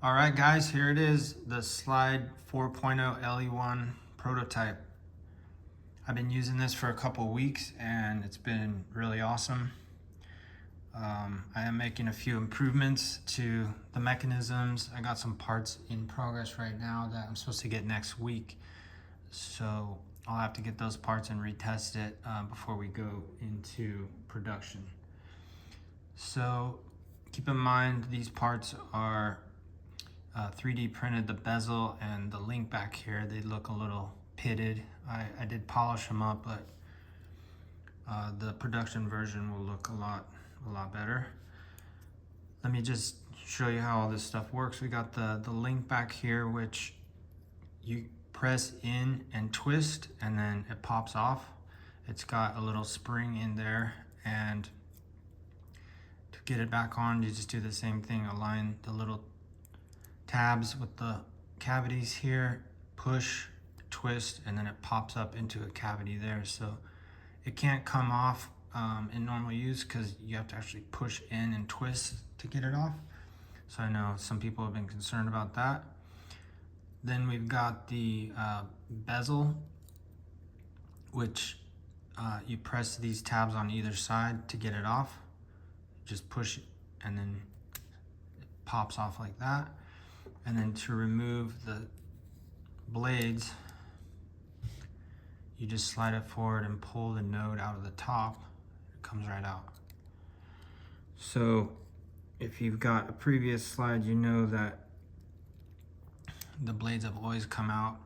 All right, guys, here it is, the Slide 4.0 LE1 prototype. I've been using this for a couple of weeks and it's been really awesome. I am making a few improvements to the mechanisms. I got some parts in progress right now that I'm supposed to get next week. So I'll have to get those parts and retest it before we go into production. So keep in mind these parts are 3D printed. The bezel and the link back here, they look a little pitted. I did polish them up, but the production version will look a lot better. Let me just show you how all this stuff works. We got the link back here, which you press in and twist and then it pops off. It's got a little spring in there, and to get it back on, you just do the same thing. Align the little tabs with the cavities here, push, twist, and then it pops up into a cavity there. So it can't come off in normal use because you have to actually push in and twist to get it off. So I know some people have been concerned about that. Then we've got the bezel, which you press these tabs on either side to get it off. Just push it and then it pops off like that. And then to remove the blades, you just slide it forward and pull the node out of the top. It comes right out. So if you've got a previous slide, you know that the blades have always come out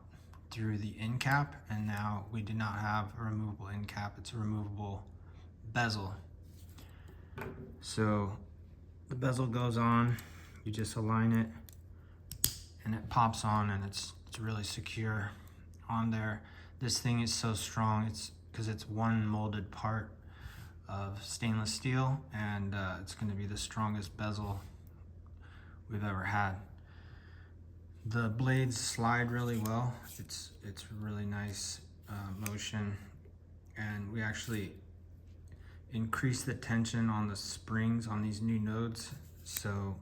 through the end cap, and now we do not have a removable end cap. It's a removable bezel. So the bezel goes on, you just align it, and it pops on, and it's really secure on there. This thing is so strong, it's because it's one molded part of stainless steel, and it's going to be the strongest bezel we've ever had. The blades slide really well. It's really nice motion, and we actually increase the tension on the springs on these new nodes, so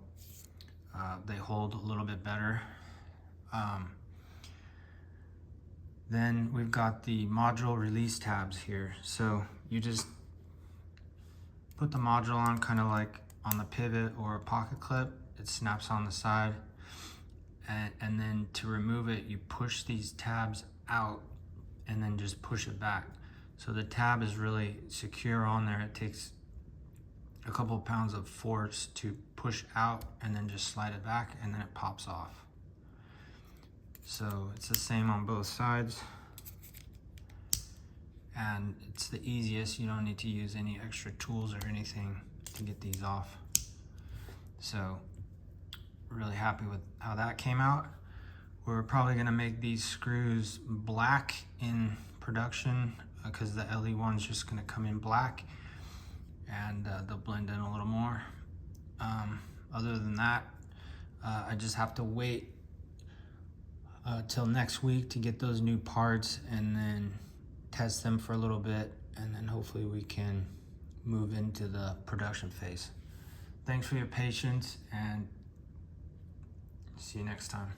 they hold a little bit better. Then we've got the module release tabs here. So you just put the module on kind of like on the pivot or a pocket clip. It snaps on the side. And then to remove it, you push these tabs out and then just push it back. So the tab is really secure on there. It takes a couple of pounds of force to push out and then just slide it back, and then it pops off. So it's the same on both sides, and it's the easiest. You don't need to use any extra tools or anything to get these off. So really happy with how that came out. We're probably gonna make these screws black in production because the LE1 is just gonna come in black, and they'll blend in a little more. Other than that, I just have to wait till next week to get those new parts and then test them for a little bit, and then hopefully we can move into the production phase. Thanks for your patience, and see you next time.